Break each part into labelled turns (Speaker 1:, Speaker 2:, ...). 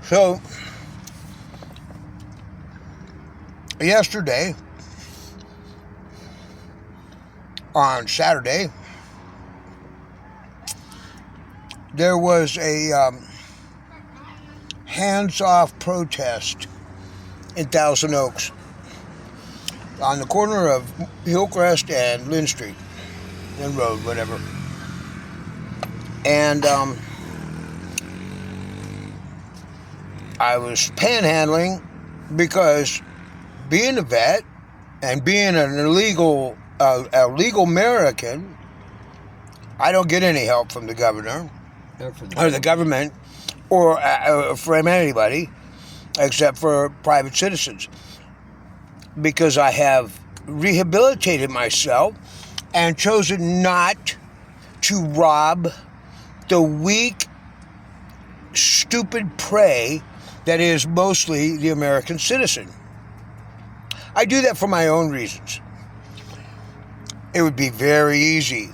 Speaker 1: So, yesterday, on Saturday, there was a hands-off protest in Thousand Oaks on the corner of Hillcrest and Lynn Street, Lynn Road, whatever. And I was panhandling because being a vet and being an illegal American, I don't get any help from the governor or the government or from anybody except for private citizens, because I have rehabilitated myself and chosen not to rob the weak, stupid prey that is mostly the American citizen. I do that for my own reasons. It would be very easy.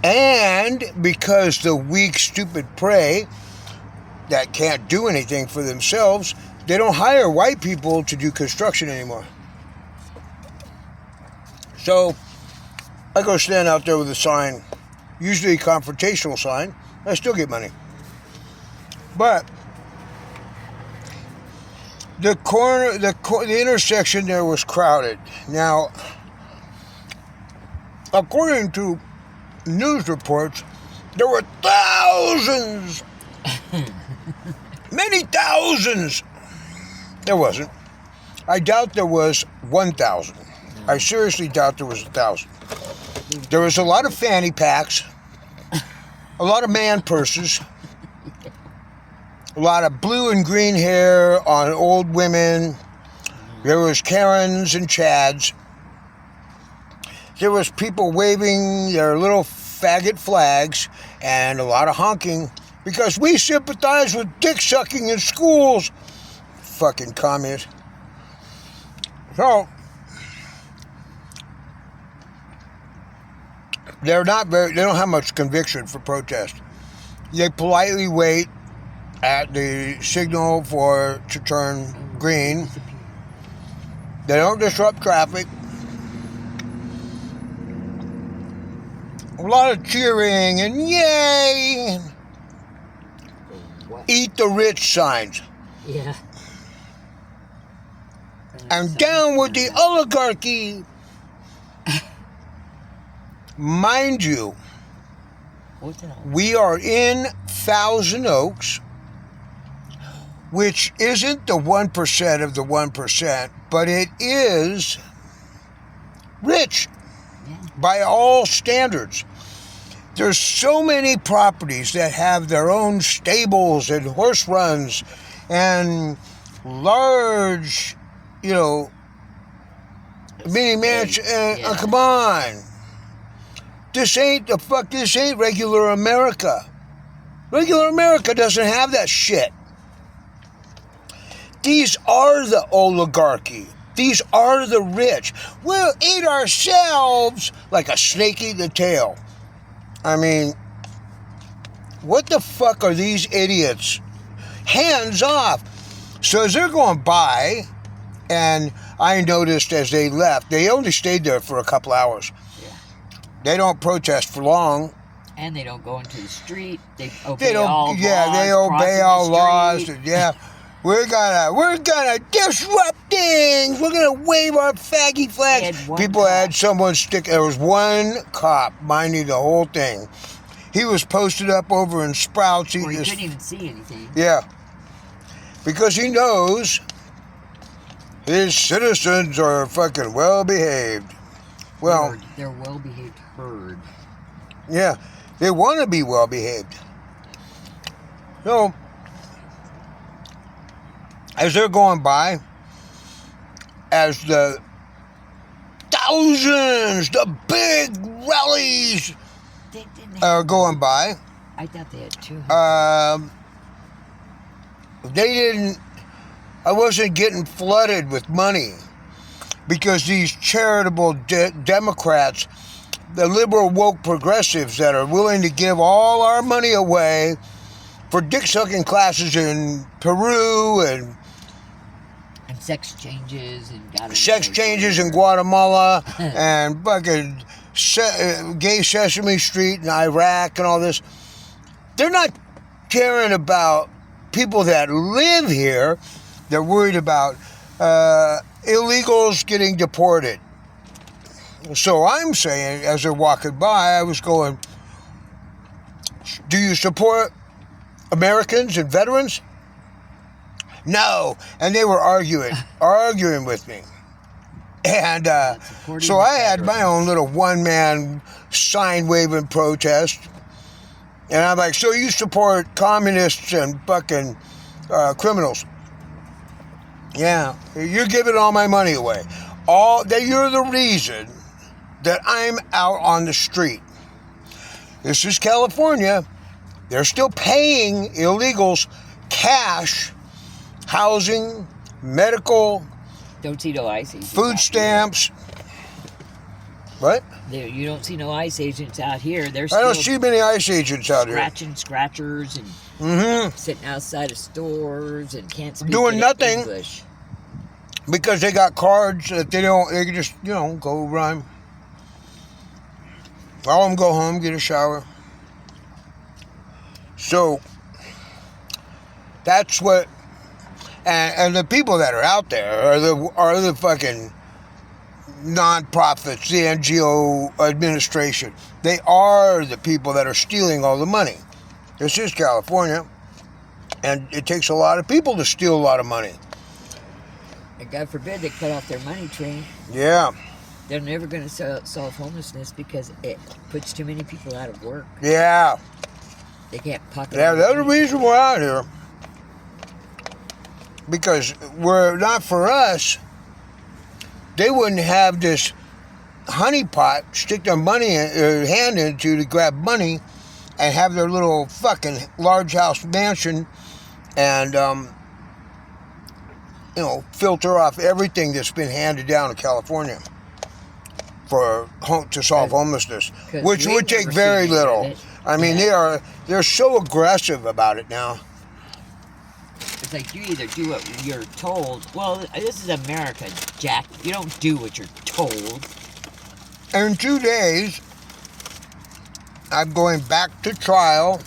Speaker 1: And because the weak, stupid prey that can't do anything for themselves, they don't hire white people to do construction anymore. So I go stand out there with a sign, usually a confrontational sign. I still get money. But the intersection there was crowded. Now, according to news reports, there were thousands, many thousands. There wasn't. I doubt there was 1,000. I seriously doubt there was 1,000. There was a lot of fanny packs, a lot of manpurses, a lot of blue and green hair on old women. There was Karens and Chads. There was people waving their little faggot flags and a lot of honking because we sympathize with dick sucking in schools. Fucking communists. So, they don't have much conviction for protest. They politely wait at the signal to turn green. They don't disrupt traffic. A lot of cheering and yay! Eat the rich signs.
Speaker 2: Yeah.
Speaker 1: And down with the oligarchy. Mind you, we are in Thousand Oaks, which isn't the 1% of the 1%, but it is rich by all standards. There's so many properties that have their own stables and horse runs and large, mini mansion. Come on. This ain't regular America. Regular America doesn't have that shit. These are the oligarchy. These are the rich. We'll eat ourselves like a snake eating the tail. I mean, what the fuck are these idiots? Hands off. So as they're going by, and I noticed as they left, they only stayed there for a couple hours. They don't protest for long.
Speaker 2: And they don't go into the street. They obey all laws.
Speaker 1: Yeah, they obey all laws. Yeah. We're gonna disrupt things. We're gonna wave our faggy flags. People had someone stick. There was one cop minding the whole thing. He was posted up over in Sprouts.
Speaker 2: He couldn't even see anything.
Speaker 1: Yeah. Because he knows his citizens are fucking well behaved. Well,
Speaker 2: they're well behaved herd.
Speaker 1: Yeah, they want to be well behaved. So, as they're going by, as the thousands, the big rallies are going by,
Speaker 2: I thought they had 200.
Speaker 1: I wasn't getting flooded with money because these charitable Democrats, the liberal woke progressives that are willing to give all our money away for dick sucking classes in Peru and
Speaker 2: sex changes and
Speaker 1: sex changes in Guatemala and fucking gay Sesame Street in Iraq and all this. They're not caring about people that live here. They're worried about illegals getting deported. So I'm saying, as they're walking by, I was going, do you support Americans and veterans? No. And they were arguing with me. And so I had my own little one-man sign-waving protest. And I'm like, so you support communists and fucking criminals? Yeah. You're giving all my money away. You're the reason that I'm out on the street. This is California. They're still paying illegals cash, housing, medical,
Speaker 2: don't see no ICE agents.
Speaker 1: Food stamps. What?
Speaker 2: You don't see no ICE agents out here. I
Speaker 1: don't see many ICE agents out here.
Speaker 2: Scratching scratchers and sitting outside of stores and can't speak
Speaker 1: doing nothing
Speaker 2: English.
Speaker 1: Because they got cards that they can just, go run. All of them go home, get a shower. So, that's what, and the people that are out there are the fucking non-profits, the NGO administration. They are the people that are stealing all the money. This is California, and it takes a lot of people to steal a lot of money.
Speaker 2: And God forbid they cut off their money train.
Speaker 1: Yeah.
Speaker 2: They're never going to solve homelessness because it puts too many people out of work.
Speaker 1: Yeah.
Speaker 2: They can't pocket.
Speaker 1: Yeah, that's the reason we're out here. Because not for us, they wouldn't have this honeypot, stick their hand into to grab money and have their little fucking large house mansion and, filter off everything that's been handed down to California to solve homelessness, which would take very little. I mean, they're so aggressive about it now.
Speaker 2: It's like you either do what you're told. Well, this is America, Jack. You don't do what you're told.
Speaker 1: In 2 days, I'm going back to trial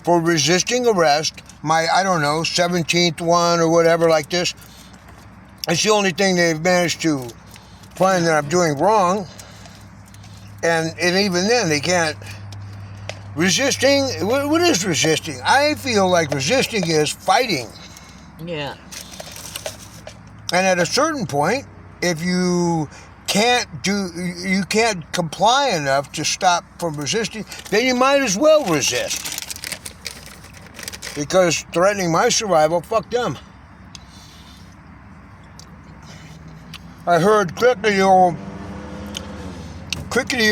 Speaker 1: for resisting arrest. My, 17th one or whatever like this. It's the only thing they've managed to find that I'm doing wrong. And even then, they can't. Resisting? What is resisting? I feel like resisting is fighting.
Speaker 2: Yeah.
Speaker 1: And at a certain point, if you can't comply enough to stop from resisting, then you might as well resist. Because threatening my survival, fuck them. I heard crickety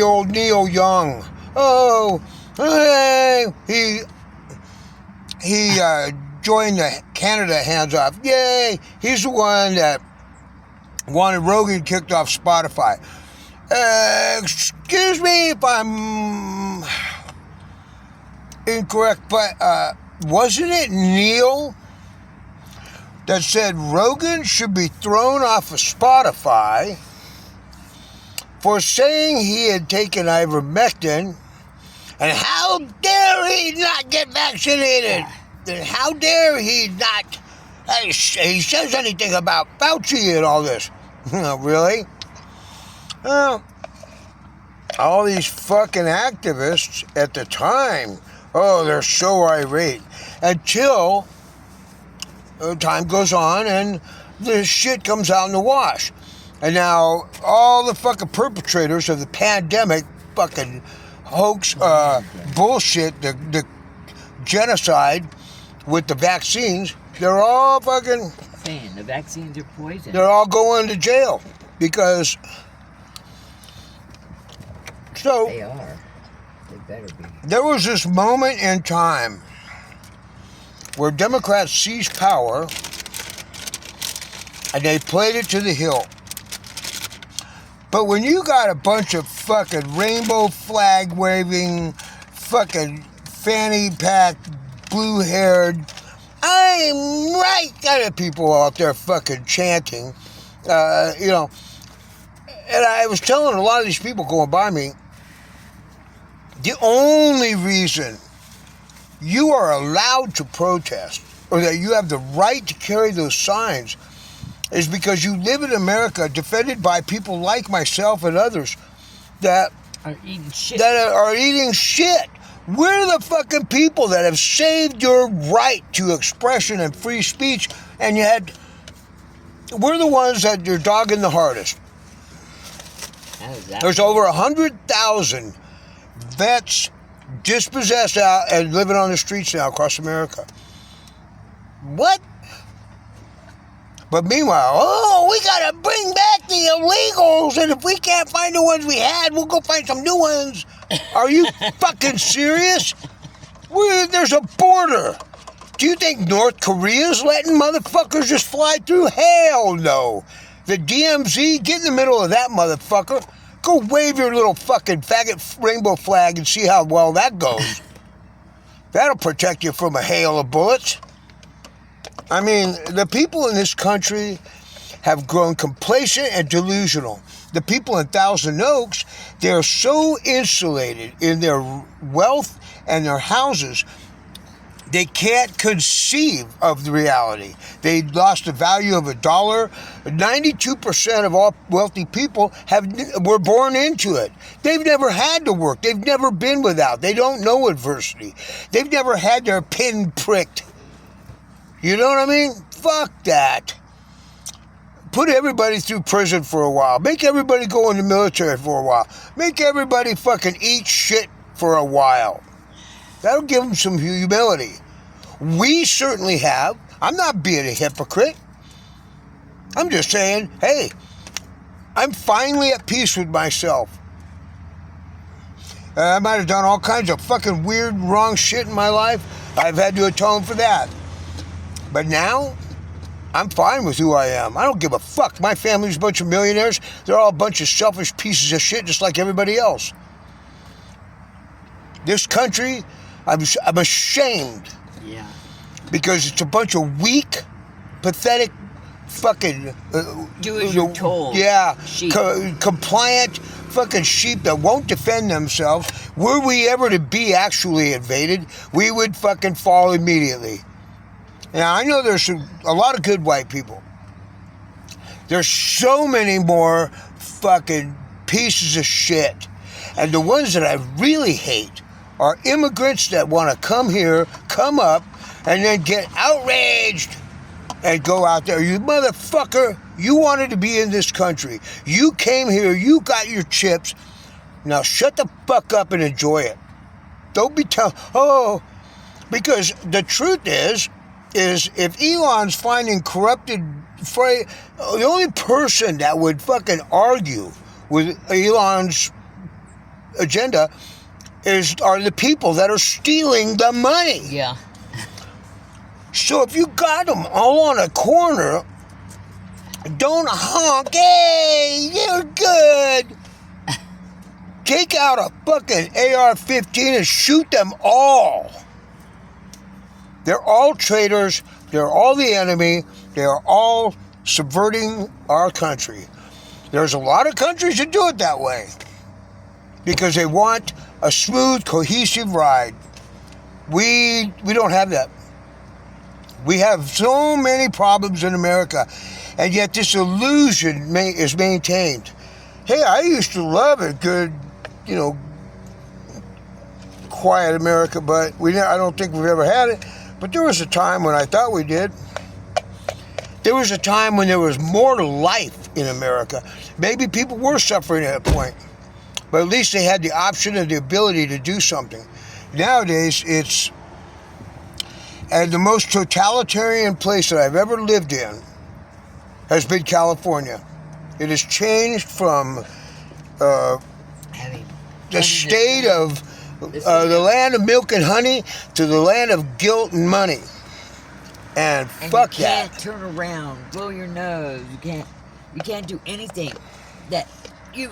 Speaker 1: old Neil Young. Oh, hey, he joined the Canada Hands Off. Yay! He's the one that wanted Rogan kicked off Spotify. Excuse me if I'm incorrect, but wasn't it Neil that said Rogan should be thrown off of Spotify for saying he had taken ivermectin? And how dare he not get vaccinated? And how dare he not... he says anything about Fauci and all this. Really? All these fucking activists at the time, they're so irate. Until time goes on and the shit comes out in the wash. And now all the fucking perpetrators of the pandemic fucking hoax, bullshit, the genocide with the vaccines, they're all fucking...
Speaker 2: Saying the vaccines are poison.
Speaker 1: They're all going to jail because... So...
Speaker 2: They are. They better be.
Speaker 1: There was this moment in time where Democrats seized power and they played it to the hilt. But when you got a bunch of fucking rainbow flag waving, fucking fanny pack, blue-haired, I'm right kind of people out there fucking chanting. You know, and I was telling a lot of these people going by me, the only reason you are allowed to protest or that you have the right to carry those signs is because you live in America defended by people like myself and others that
Speaker 2: are eating shit.
Speaker 1: We're the fucking people that have saved your right to expression and free speech, and we're the ones that you're dogging the hardest. There's over 100,000 vets dispossessed out and living on the streets now across America. What? But meanwhile, we gotta bring back the illegals, and if we can't find the ones we had, we'll go find some new ones. Are you fucking serious? There's a border. Do you think North Korea's letting motherfuckers just fly through? Hell no. The DMZ, get in the middle of that motherfucker. Go wave your little fucking faggot rainbow flag and see how well that goes. That'll protect you from a hail of bullets. I mean, the people in this country have grown complacent and delusional. The people in Thousand Oaks, they're so insulated in their wealth and their houses, they can't conceive of the reality. They lost the value of $1. 92% of all wealthy people were born into it. They've never had to work. They've never been without. They don't know adversity. They've never had their pin pricked. You know what I mean? Fuck that. Put everybody through prison for a while. Make everybody go in the military for a while. Make everybody fucking eat shit for a while. That'll give them some humility. We certainly have. I'm not being a hypocrite. I'm just saying, hey, I'm finally at peace with myself. I might have done all kinds of fucking weird, wrong shit in my life. I've had to atone for that. But now, I'm fine with who I am. I don't give a fuck. My family's a bunch of millionaires. They're all a bunch of selfish pieces of shit just like everybody else. This country, I'm ashamed.
Speaker 2: Yeah.
Speaker 1: Because it's a bunch of weak, pathetic, fucking...
Speaker 2: do as you're told.
Speaker 1: Yeah.
Speaker 2: Sheep.
Speaker 1: Compliant fucking sheep that won't defend themselves. Were we ever to be actually invaded, we would fucking fall immediately. Now, I know there's a lot of good white people. There's so many more fucking pieces of shit. And the ones that I really hate are immigrants that want to come here, come up, and then get outraged and go out there. You motherfucker, you wanted to be in this country. You came here, you got your chips. Now shut the fuck up and enjoy it. Don't be because the truth is if Elon's finding corrupted, the only person that would fucking argue with Elon's agenda are the people that are stealing the money.
Speaker 2: Yeah.
Speaker 1: So if you got them all on a corner, don't honk, hey, you're good. Take out a fucking AR-15 and shoot them all. They're all traitors. They're all the enemy. They are all subverting our country. There's a lot of countries that do it that way because they want a smooth, cohesive ride. We don't have that. We have so many problems in America, and yet this illusion is maintained. Hey, I used to love a good, quiet America, but I don't think we've ever had it. But there was a time when I thought we did. There was a time when there was more to life in America. Maybe people were suffering at a point, but at least they had the option and the ability to do something. Nowadays, and the most totalitarian place that I've ever lived in has been California. It has changed from the state of the land of milk and honey to the land of guilt and money. And fuck that.
Speaker 2: You can't turn around, blow your nose. You can't do anything that you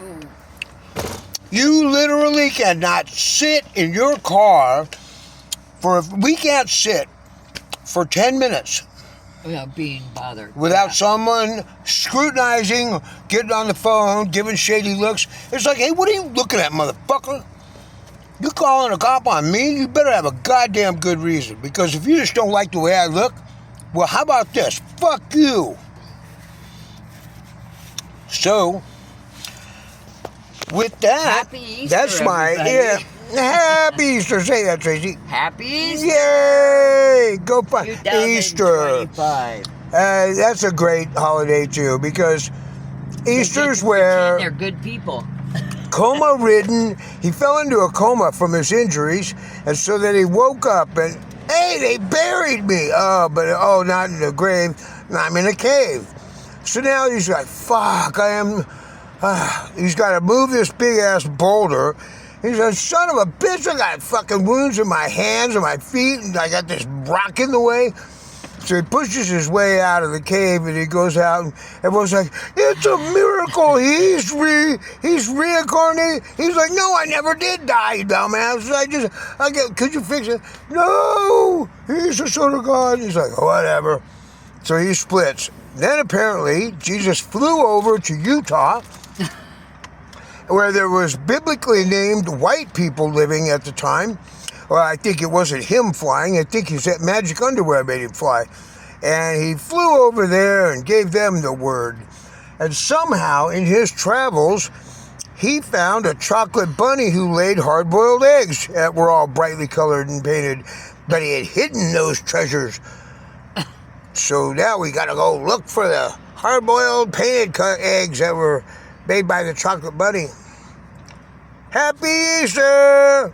Speaker 1: literally cannot sit in your car For if we can't sit for 10 minutes
Speaker 2: Without being bothered.
Speaker 1: without someone scrutinizing, getting on the phone, giving shady looks. It's like, hey, what are you looking at, motherfucker? You calling a cop on me? You better have a goddamn good reason. Because if you just don't like the way I look, well, how about this? Fuck you. So, with that,
Speaker 2: Happy Easter,
Speaker 1: that's my
Speaker 2: everybody.
Speaker 1: Happy Easter. Say that, Tracy.
Speaker 2: Happy Easter.
Speaker 1: Yay! Go find Easter.
Speaker 2: 2025.
Speaker 1: That's a great holiday too, because Easter's
Speaker 2: They're
Speaker 1: where
Speaker 2: good people.
Speaker 1: coma-ridden. He fell into a coma from his injuries, and so then he woke up and, hey, they buried me. Oh, not in the grave. I'm in a cave. So now he's like, fuck, he's got to move this big-ass boulder. He's like, son of a bitch, I got fucking wounds in my hands and my feet, and I got this rock in the way. So he pushes his way out of the cave, and he goes out, and everyone's like, it's a miracle, he's reincarnated. He's like, no, I never did die, you dumbass. Could you fix it? No, he's the son of God. He's like, whatever. So he splits. Then apparently, Jesus flew over to Utah, where there was biblically named white people living at the time. Well, I think it wasn't him flying. I think his magic underwear made him fly. And he flew over there and gave them the word. And somehow, in his travels, he found a chocolate bunny who laid hard-boiled eggs that were all brightly colored and painted. But he had hidden those treasures. So now we got to go look for the hard-boiled painted eggs that were made by the chocolate bunny. Happy Easter!